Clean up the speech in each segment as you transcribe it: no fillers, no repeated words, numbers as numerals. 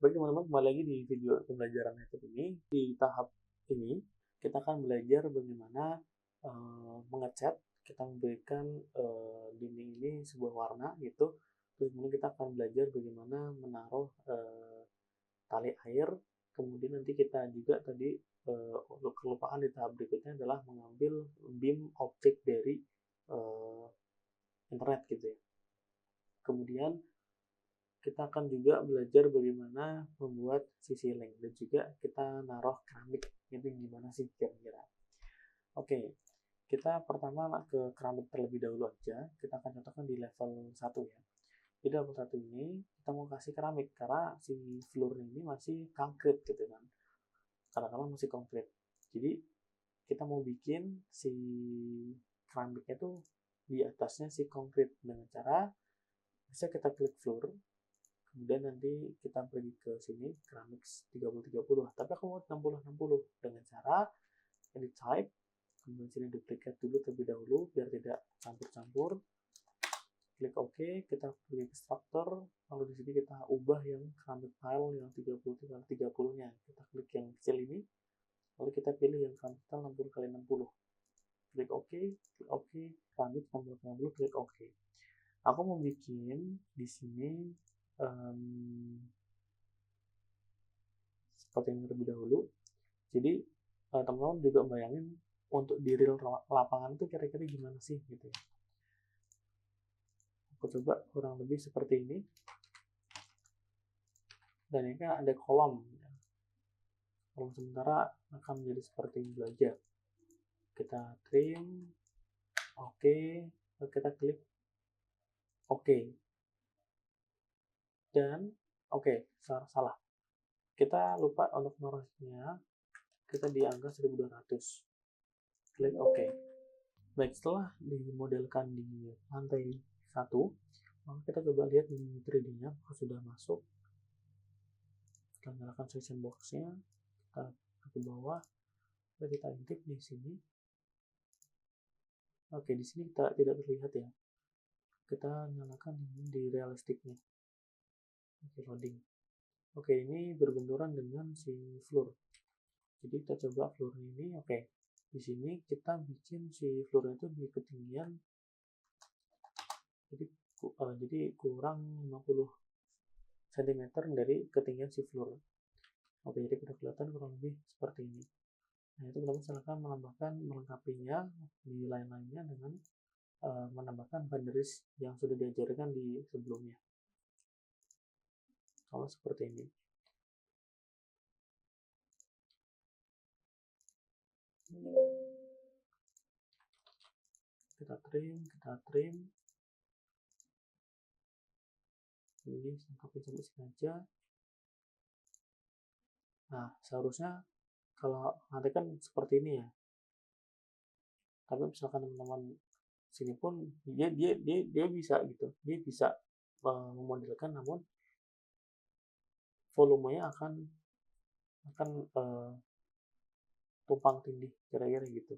Baik teman-teman, kembali lagi di video pembelajaran method ini. Di tahap ini, kita akan belajar bagaimana mengecat. Kita memberikan dinding ini sebuah warna gitu. Terus kemudian kita akan belajar bagaimana menaruh tali air. Kemudian nanti kita juga tadi kelupaan di tahap berikutnya adalah mengambil beam objek dari internet gitu ya. Kemudian kita akan juga belajar bagaimana membuat CC link dan juga kita naruh keramik itu gimana sih kira-kira. Oke, kita pertama ke keramik terlebih dahulu aja. Kita akan contohkan di level 1 ya. Di level 1 ini kita mau kasih keramik karena si floor ini masih konkret gitu kan. Karena masih konkret. Jadi kita mau bikin si keramiknya tuh di atasnya si konkret dengan cara bisa kita klik floor. Kemudian nanti kita pergi ke sini keramik 30-30, tapi aku mau 60-60 dengan cara edit type, kemudian sini duplicate dulu terlebih dahulu biar tidak campur-campur. Klik OK, kita pergi ke structure, lalu di sini kita ubah yang keramik tile yang 30-30-nya. Kita klik yang kecil ini, lalu kita pilih yang keramik tile 60x60. Klik OK, keramik 60x60, klik OK. Aku mau bikin di sini seperti ini terlebih dahulu. Jadi teman-teman juga bayangin untuk di real lapangan itu kira-kira gimana sih gitu ya. Aku coba kurang lebih seperti ini. Dan ini kan ada kolom. Kolom sementara akan menjadi seperti ini aja. Kita trim, oke, kita klik oke. Dan oke, salah. Kita lupa untuk naruhnya. Kita di angka 1200. Klik OK. Baik, setelah dimodelkan di lantai 1, maka kita coba lihat di 3D-nya apakah sudah masuk. Kita nyalakan selection box-nya, kita ke bawah, kita intip di sini. Oke, di sini kita tidak terlihat ya. Kita nyalakan ini di realistiknya. Oke, loading. Oke, ini berbenturan dengan si floor. Jadi kita coba floor ini. Oke, di sini kita bikin si floor itu di ketinggian jadi kurang 50 cm dari ketinggian si floor. Oke, jadi sudah kelihatan kurang lebih seperti ini. Nah, itu teman-teman silahkan melengkapinya di lain-lainnya dengan menambahkan boundaries yang sudah diajarkan di sebelumnya. Kalau seperti ini. Kita trim. Ini lengkapin sampai sini aja. Nah, seharusnya kalau nanti kan seperti ini ya. Tapi misalkan teman-teman sini pun dia bisa gitu. Dia bisa memodelkan, namun volumenya akan tumpang tindih kira-kira gitu.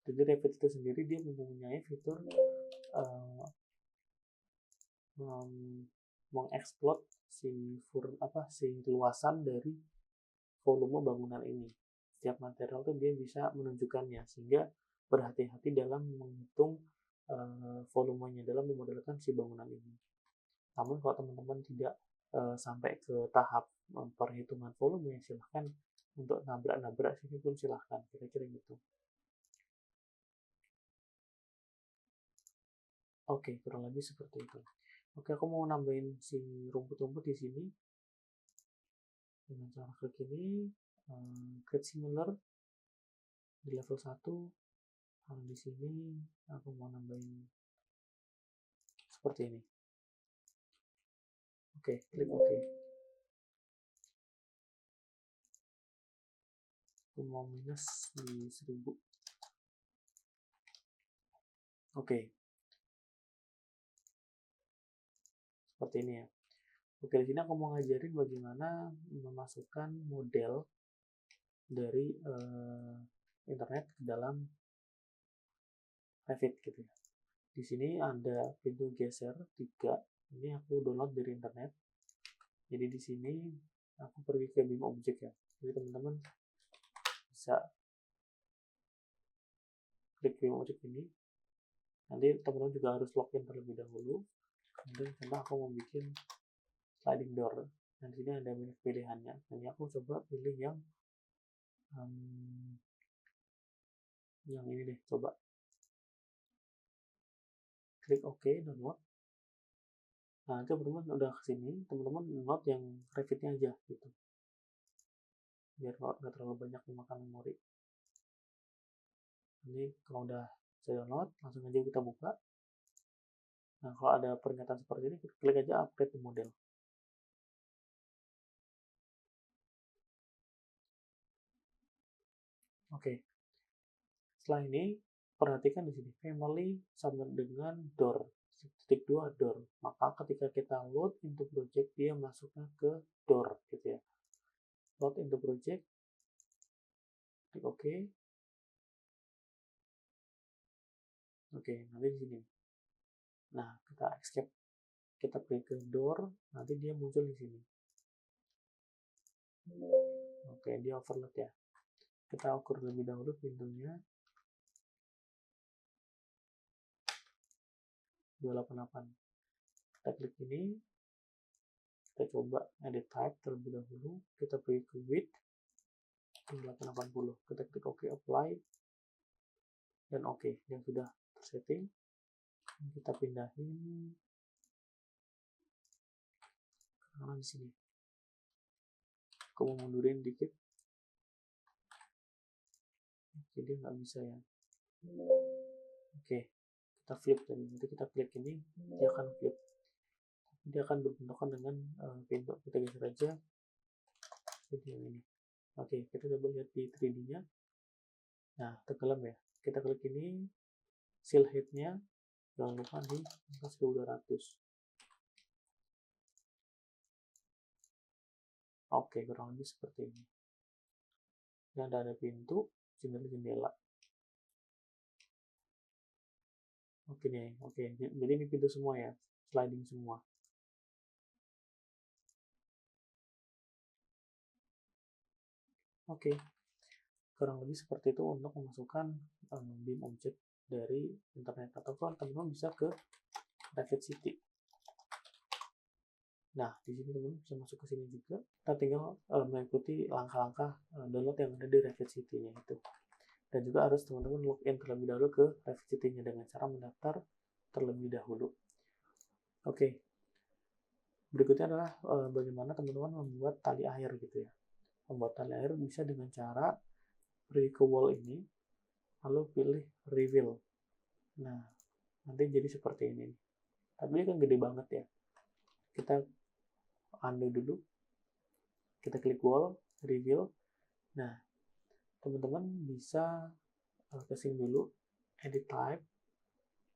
Jadi Revit itu sendiri dia mempunyai fitur mengeksploit si luasan dari volume bangunan ini. Setiap material tuh dia bisa menunjukkannya, sehingga berhati-hati dalam menghitung volumenya dalam memodelkan si bangunan ini. Namun kalau teman-teman tidak sampai ke tahap perhitungan volume, silahkan untuk nabrak-nabrak sini pun silahkan, kira-kira gitu. Oke, kurang lebih seperti itu. Oke, aku mau nambahin si rumput-rumput di sini dengan cara klik ini, create similar di level 1. Kalau di sini aku mau nambahin seperti ini. Oke, klik OK. Aku mau minus di 1000. Oke. Seperti ini ya. Oke, di sini aku mau ngajarin bagaimana memasukkan model dari internet ke dalam Revit gitu ya. Di di sini ada pintu geser 3. Ini aku download dari internet. Jadi di sini aku pergi ke BIM Object ya. Jadi teman-teman bisa klik BIM Object ini. Nanti teman-teman juga harus login terlebih dahulu. Kemudian contoh aku mau bikin sliding door. Dan di sini ada banyak pilihannya. Nanti aku coba pilih yang ini deh, coba klik OK, download. Nah, nanti teman-teman udah kesini, teman-teman download yang Revit-nya aja gitu, biar nggak terlalu banyak memakan memori. Ini kalau udah saya download, langsung aja kita buka. Nah, kalau ada pernyataan seperti ini, klik aja upgrade model. Oke. Setelah ini, perhatikan di sini, family sama dengan door. Titik 2 door. Maka ketika kita load into project, dia masuknya ke door gitu ya. Load into project, klik OK. Oke, nanti di sini. Nah, kita escape, kita klik ke door, nanti dia muncul di sini. Oke, dia overload ya. Kita ukur lebih dahulu pintunya. 288. Kita klik ini, kita coba edit type terlebih dahulu, kita pergi ke width 880, kita klik OK, apply, dan OK, yang sudah tersetting. Kita pindahin karena di sini. Aku mau mundurin dikit, jadi nggak bisa ya. Oke, kita flip tadi. Nanti kita klik ini, dia akan flip. Dia akan berbenturan dengan pintu. Kita geser aja jadi yang ini. Oke, kita coba lihat di 3D-nya. Nah, tenggelam ya. Kita klik ini, seal height-nya jangan lupa di 1200. Oke, kurang lebih seperti ini. Dan ada pintu, jendela. Oke nih, oke. Jadi ini pintu semua ya, sliding semua. Oke, kurang lebih seperti itu untuk memasukkan BIM object dari internet, atau teman-teman bisa ke Revit City. Nah, di sini teman-teman bisa masuk ke sini juga. Kita tinggal mengikuti langkah-langkah download yang ada di Revit City-nya itu. Dan juga harus teman-teman login terlebih dahulu ke Revit City-nya dengan cara mendaftar terlebih dahulu. Oke. Berikutnya adalah bagaimana teman-teman membuat tali air gitu ya. Membuat tali air bisa dengan cara pergi ke wall ini, lalu pilih reveal. Nah, nanti jadi seperti ini. Tapi ini kan gede banget ya. Kita undo dulu. Kita klik wall, reveal. Nah, teman-teman bisa ke sini dulu, edit type,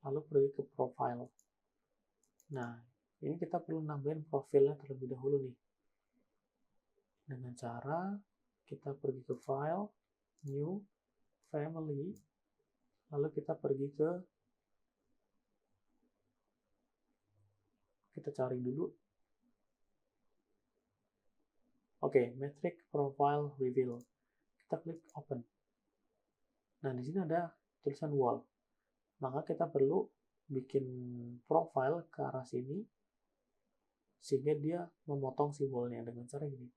lalu pergi ke profile. Nah, ini kita perlu nambahin profilnya terlebih dahulu nih. Dengan cara kita pergi ke file, new, family, lalu kita pergi ke, kita cari dulu. Oke, metric profile reveal. Kita klik open. Nah, di sini ada tulisan wall. Maka kita perlu bikin profile ke arah sini sehingga dia memotong si wallnya dengan cara gini.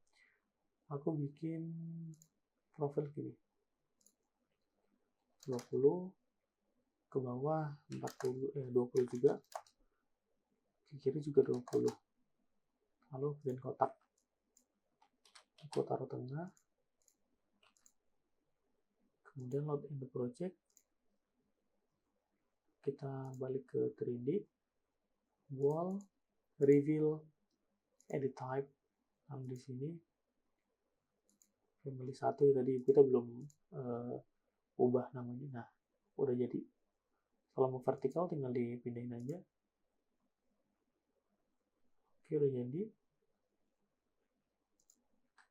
Aku bikin profil gini. 20 ke bawah 20 juga. Ke kiri juga 20. Lalu bikin kotak. Aku taruh tengah. Kemudian load in the project. Kita balik ke 3D. Wall, reveal, edit type. Lalu di sini family 1 tadi kita belum ubah namanya. Nah, udah jadi. Kalau mau vertikal tinggal dipindahin aja. Oke, udah jadi.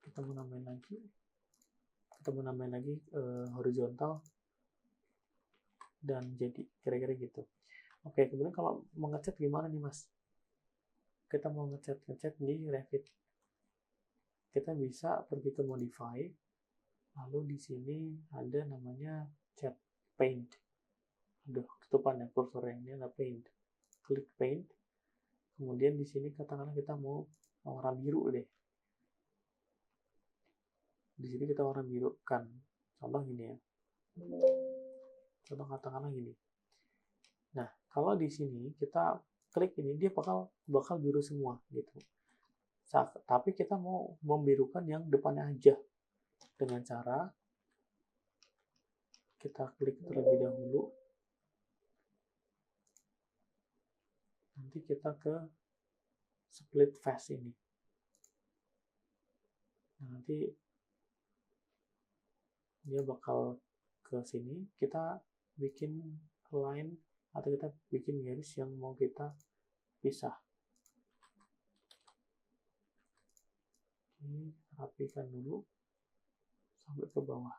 Kita mau nambahin lagi horizontal dan jadi kira-kira gitu. Oke, kemudian kalau mau ngecat gimana nih Mas? Kita mau ngecat di Revit. Kita bisa pergi ke modify, lalu di sini ada namanya cat paint. Aduh, ketutupan ya kursornya, ini ada paint. Klik paint. Kemudian di sini katakanlah kita mau warna biru deh. Di sini kita warna biru kan. Contoh gini ya. Contoh katakanlah gini. Nah, kalau di sini kita klik ini, dia bakal biru semua gitu. Tapi kita mau membirukan yang depannya aja dengan cara kita klik terlebih dahulu. Nanti kita ke split face ini. Nah, nanti dia bakal ke sini. Kita bikin line atau kita bikin garis yang mau kita pisah. Ini rapikan dulu sampai ke bawah.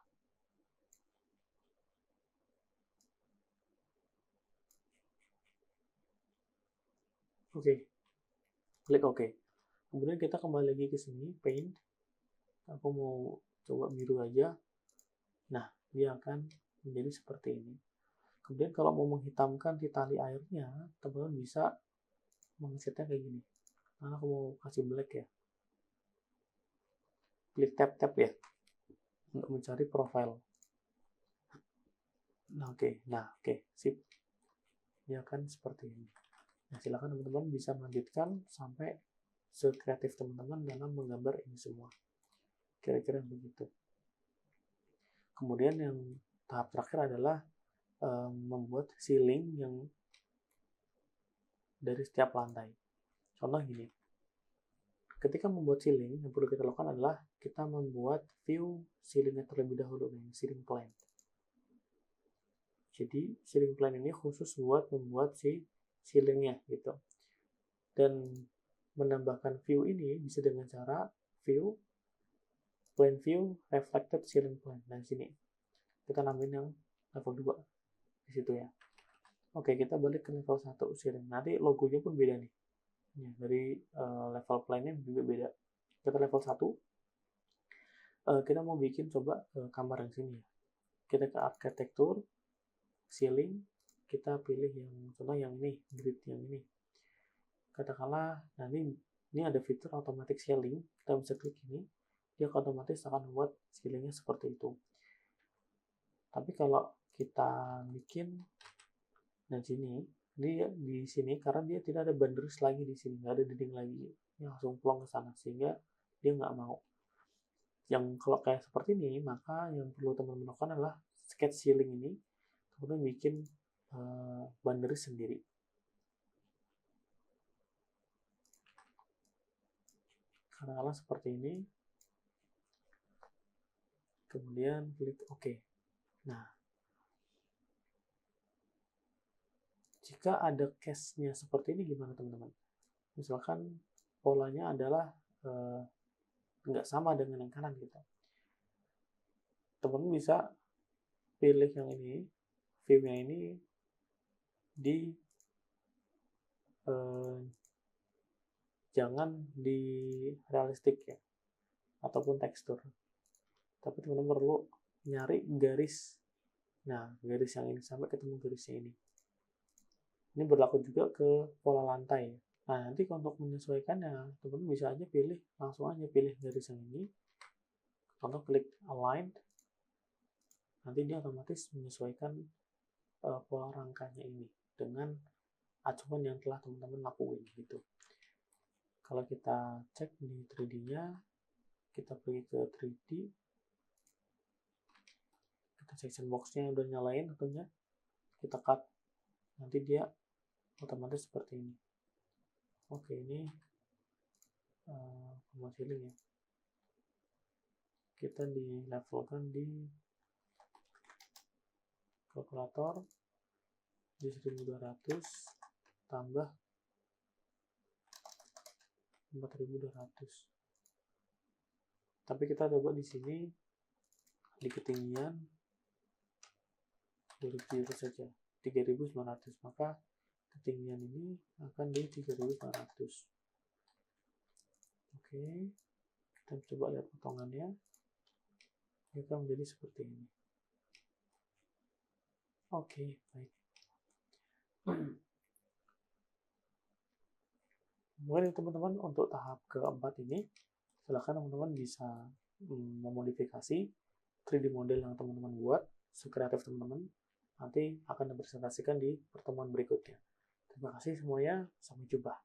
Oke, klik OK. Kemudian kita kembali lagi ke sini, paint. Aku mau coba biru aja. Nah, dia akan menjadi seperti ini. Kemudian kalau mau menghitamkan si tali airnya, teman-teman bisa mengesetnya kayak gini. Nah, aku mau kasih black ya. Klik tab ya untuk mencari profile. Nah, oke, sip. Dia akan seperti ini. Nah, silakan teman-teman bisa melanjutkan sampai sekreatif teman-teman dalam menggambar ini semua. Kira-kira begitu. Kemudian yang tahap terakhir adalah membuat ceiling yang dari setiap lantai. Contoh gini. Ketika membuat ceiling, yang perlu kita lakukan adalah kita membuat view ceilingnya terlebih dahulu, nih, ceiling plan. Jadi, ceiling plan ini khusus buat membuat si ceilingnya gitu. Dan menambahkan view ini bisa dengan cara view, plan view, reflected ceiling plan. Nah, sini kita namain yang level 2 di situ ya. Oke, kita balik ke level 1 ceiling. Nanti logonya pun beda nih. Ya, dari level plan-nya juga beda. Kita level 1. Kita mau bikin coba kamar yang sini ya. Kita ke arsitektur, ceiling, kita pilih yang contoh yang ini, grid yang ini. Katakanlah nanti ini ada fitur automatic ceiling, kita bisa klik ini, dia otomatis akan membuat ceilingnya seperti itu. Tapi kalau kita bikin dan sini, dia di sini karena dia tidak ada banders lagi di sini, nggak ada dinding lagi, dia langsung plong ke sana sehingga dia nggak mau. Yang kalau kayak seperti ini, maka yang perlu teman-teman lakukan adalah sketch ceiling ini, kemudian bikin banders sendiri. Katakanlah seperti ini, kemudian klik OK. Nah, jika ada case-nya seperti ini gimana teman-teman? Misalkan polanya adalah nggak sama dengan yang kanan gitu. Teman-teman bisa pilih yang ini, view-nya ini di jangan di realistik ya, ataupun tekstur. Tapi teman-teman perlu nyari garis. Nah, garis yang ini sampai ketemu garisnya ini. Ini berlaku juga ke pola lantai. Nah, nanti untuk menyesuaikannya, teman-teman bisa aja pilih, langsung aja pilih garis yang ini. Contoh klik align. Nanti dia otomatis menyesuaikan pola rangkanya ini dengan acuan yang telah teman-teman lakuin gitu. Kalau kita cek di 3D-nya, kita pergi ke 3D, kita section box-nya udah nyalain tentunya, kita cut, nanti dia otomatis seperti ini. Oke, ini combo ceiling ya. Kita di levelkan di kalkulator di 1200 tambah 4200. Tapi kita coba di sini di ketinggian 2000 saja, 3900. Maka ketinggian ini akan di 3.400. Oke, kita coba lihat potongannya. Ini akan menjadi seperti ini. Oke, baik. Kemudian teman-teman untuk tahap keempat ini, silakan teman-teman bisa memodifikasi 3D model yang teman-teman buat, sekreatif teman-teman, nanti akan dipresentasikan di pertemuan berikutnya. Terima kasih semuanya, sampai jumpa.